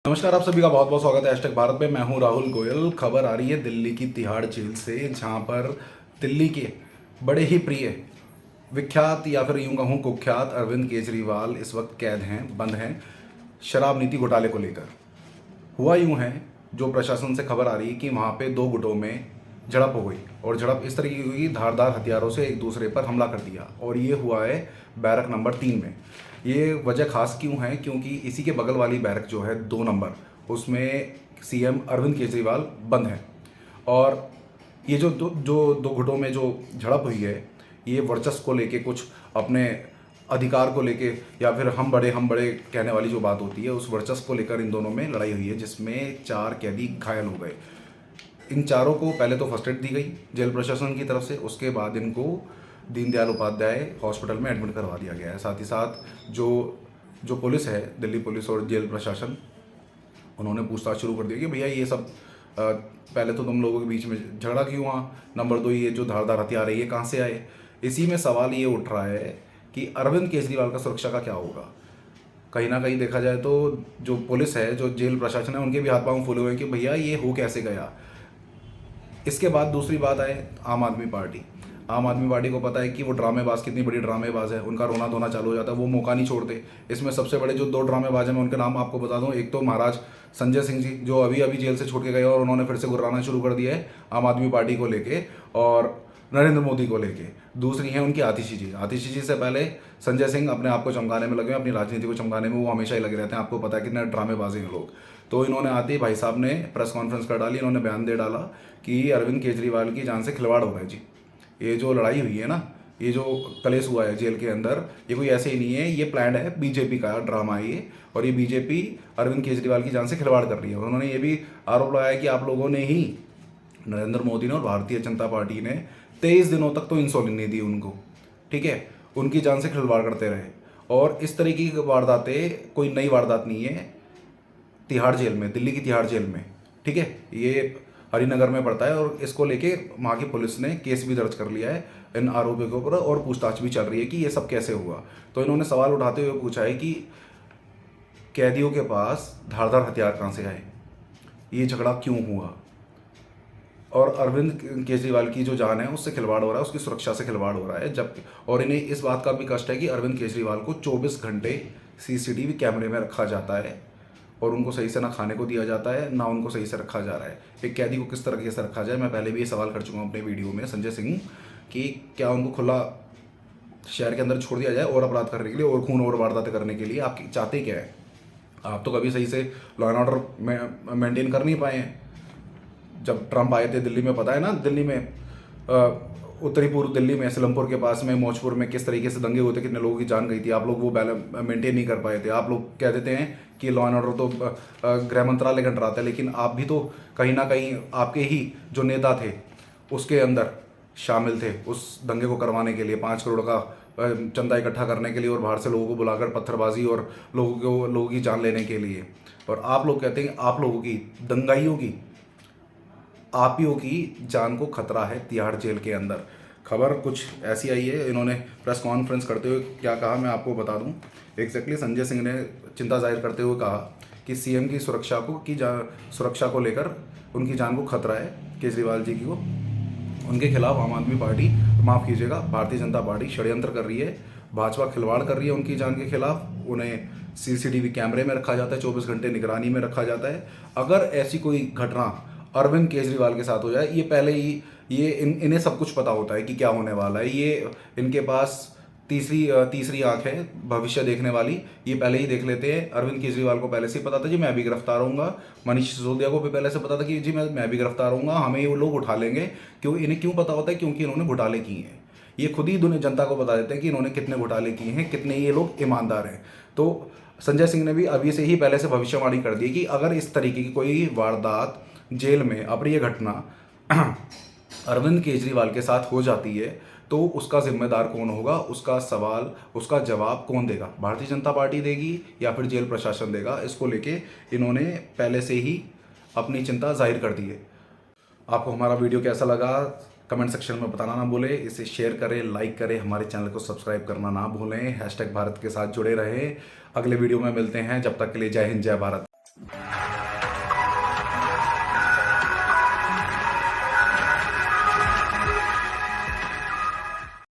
नमस्कार, आप सभी का बहुत बहुत स्वागत है हैशटैग भारत में। मैं हूं राहुल गोयल। खबर आ रही है दिल्ली की तिहाड़ जेल से, जहां पर दिल्ली के बड़े ही प्रिय, विख्यात या फिर यूं कहूं कुख्यात अरविंद केजरीवाल इस वक्त कैद हैं, बंद हैं, शराब नीति घोटाले को लेकर। हुआ यूं है, जो प्रशासन से खबर आ रही है कि वहाँ पे दो गुटों में झड़प हो गई, और झड़प इस तरीके की हुई, धारदार हथियारों से एक दूसरे पर हमला कर दिया, और ये हुआ है बैरक नंबर 3 में। ये वजह खास क्यों है, क्योंकि इसी के बगल वाली बैरक जो है 2 नंबर, उसमें सीएम अरविंद केजरीवाल बंद हैं। और ये जो दो गुटों में जो झड़प हुई है, ये वर्चस्व को लेके, कुछ अपने अधिकार को लेके, या फिर हम बड़े कहने वाली जो बात होती है, उस वर्चस्व को लेकर इन दोनों में लड़ाई हुई है, जिसमें 4 कैदी घायल हो गए। इन चारों को पहले तो फर्स्ट एड दी गई जेल प्रशासन की तरफ से, उसके बाद इनको दीनदयाल उपाध्याय हॉस्पिटल में एडमिट करवा दिया गया है। साथ ही साथ जो जो पुलिस है, दिल्ली पुलिस और जेल प्रशासन, उन्होंने पूछताछ शुरू कर दी कि भैया ये सब पहले तो तुम लोगों के बीच में झगड़ा क्यों हुआ, नंबर 2 ये जो धारदार हथियार है ये कहाँ से आए। इसी में सवाल ये उठ रहा है कि अरविंद केजरीवाल का सुरक्षा का क्या होगा। कहीं ना कहीं देखा जाए तो जो पुलिस है, जो जेल प्रशासन है, उनके भी हाथ पांव फूले हुए हैं कि भैया ये हो कैसे गया। इसके बाद दूसरी बात आए आम आदमी पार्टी। आम आदमी पार्टी को पता है कि वो ड्रामेबाज कितनी बड़ी ड्रामेबाज है, उनका रोना धोना चालू हो जाता है, वो मौका नहीं छोड़ते। इसमें सबसे बड़े जो 2 ड्रामेबाज हैं, मैं उनके नाम आपको बता दूं। एक तो महाराज संजय सिंह जी, जो अभी अभी जेल से छूट के गए और उन्होंने फिर से गुर्राना शुरू कर दिया है आम आदमी पार्टी को लेके और नरेंद्र मोदी को लेके। दूसरी हैं उनकी आतिशी जी। आतिशी जी से पहले संजय सिंह अपने आप को चमकाने में लगे हैं, अपनी राजनीति को चमकाने में वो हमेशा ही लगे रहते हैं। आपको पता है कितने ड्रामेबाज हैं लोग। तो इन्होंने आते ही भाई साहब ने प्रेस कॉन्फ्रेंस कर डाली, इन्होंने बयान दे डाला कि अरविंद केजरीवाल की जान से खिलवाड़ हो रहा है जी। ये जो लड़ाई हुई है ना, ये जो कलेश हुआ है जेल के अंदर, ये कोई ऐसे ही नहीं है, ये प्लान्ड है, बीजेपी का ड्रामा है ये। और ये बीजेपी अरविंद केजरीवाल की जान से खिलवाड़ कर रही है। उन्होंने ये भी आरोप लगाया कि आप लोगों ने ही, नरेंद्र मोदी ने और भारतीय जनता पार्टी ने 23 दिनों तक तो इंसुलिन नहीं दी उनको, ठीक है, उनकी जान से खिलवाड़ करते रहे। और इस तरीके की वारदातें कोई नई वारदात नहीं है तिहाड़ जेल में, दिल्ली की तिहाड़ जेल में, ठीक है। ये हरिनगर में पड़ता है और इसको लेके वहाँ की पुलिस ने केस भी दर्ज कर लिया है इन आरोपियों के ऊपर, और पूछताछ भी चल रही है कि ये सब कैसे हुआ। तो इन्होंने सवाल उठाते हुए पूछा है कि कैदियों के पास धारदार हथियार कहाँ से आए, ये झगड़ा क्यों हुआ, और अरविंद केजरीवाल की जो जान है उससे खिलवाड़ हो रहा है, उसकी सुरक्षा से खिलवाड़ हो रहा है। जब और इन्हें इस बात का भी कष्ट है कि अरविंद केजरीवाल को 24 घंटे सीसीटीवी कैमरे में रखा जाता है, और उनको सही से ना खाने को दिया जाता है, ना उनको सही से रखा जा रहा है। एक कैदी को किस तरीके से रखा जाए, मैं पहले भी ये सवाल कर चुका हूँ अपने वीडियो में संजय सिंह, कि क्या उनको खुला शहर के अंदर छोड़ दिया जाए और अपराध करने के लिए, और खून और वारदातें करने के लिए। आप चाहते क्या है? आप तो कभी सही से लॉ एंड ऑर्डर में मेंटेन कर नहीं पाए हैं। जब ट्रंप आए थे दिल्ली में, पता है ना, दिल्ली में उत्तरी पूर्व दिल्ली में सिलमपुर के पास में मौजपुर में किस तरीके से दंगे हुए थे, कितने लोगों की जान गई थी। आप लोग वो बैलेंस मेंटेन नहीं कर पाए थे। आप लोग कह देते हैं कि लॉ एंड ऑर्डर तो गृह मंत्रालय कंट्राता है, लेकिन आप भी तो कहीं ना कहीं आपके ही जो नेता थे उसके अंदर शामिल थे उस दंगे को करवाने के लिए, 5 करोड़ का चंदा इकट्ठा करने के लिए, और बाहर से लोगों को बुलाकर पत्थरबाजी और लोगों की जान लेने के लिए। और आप लोग कहते हैं आप लोगों की, दंगाइयों की, आपियों की जान को खतरा है तिहाड़ जेल के अंदर। खबर कुछ ऐसी आई है, इन्होंने प्रेस कॉन्फ्रेंस करते हुए क्या कहा मैं आपको बता दूं। एग्जैक्टली संजय सिंह ने चिंता जाहिर करते हुए कहा कि सीएम की सुरक्षा को लेकर उनकी जान को खतरा है, केजरीवाल जी की को। उनके खिलाफ आम आदमी पार्टी, माफ़ कीजिएगा, भारतीय जनता पार्टी षड्यंत्र कर रही है, भाजपा खिलवाड़ कर रही है उनकी जान के खिलाफ। उन्हें सीसीटीवी कैमरे में रखा जाता है, 24 घंटे निगरानी में रखा जाता है। अगर ऐसी कोई घटना अरविंद केजरीवाल के साथ हो जाए, ये पहले ही इन्हें सब कुछ पता होता है कि क्या होने वाला है। ये इनके पास तीसरी आंख है भविष्य देखने वाली, ये पहले ही देख लेते हैं। अरविंद केजरीवाल को पहले से ही पता था जी मैं भी गिरफ्तार होऊंगा, मनीष सिसोदिया को भी पहले से पता था कि जी मैं भी गिरफ्तार होऊंगा, हमें ये लोग उठा लेंगे। इन्हें क्यों पता होता है? क्योंकि इन्होंने घोटाले किए हैं। ये खुद ही दुनिया जनता को बता देते हैं कि इन्होंने कितने घोटाले किए हैं, कितने ये लोग ईमानदार हैं। तो संजय सिंह ने भी अभी से ही पहले से भविष्यवाणी कर दी कि अगर इस तरीके की कोई वारदात जेल में, अप्रिय घटना अरविंद केजरीवाल के साथ हो जाती है, तो उसका जिम्मेदार कौन होगा, उसका सवाल, उसका जवाब कौन देगा? भारतीय जनता पार्टी देगी या फिर जेल प्रशासन देगा? इसको लेके इन्होंने पहले से ही अपनी चिंता जाहिर कर दी है। आपको हमारा वीडियो कैसा लगा कमेंट सेक्शन में बताना ना भूलें। इसे शेयर करें, लाइक करें, हमारे चैनल को सब्सक्राइब करना ना भूलें। हैशटैग भारत के साथ जुड़े रहें। अगले वीडियो में मिलते हैं, जब तक के लिए जय हिंद, जय भारत।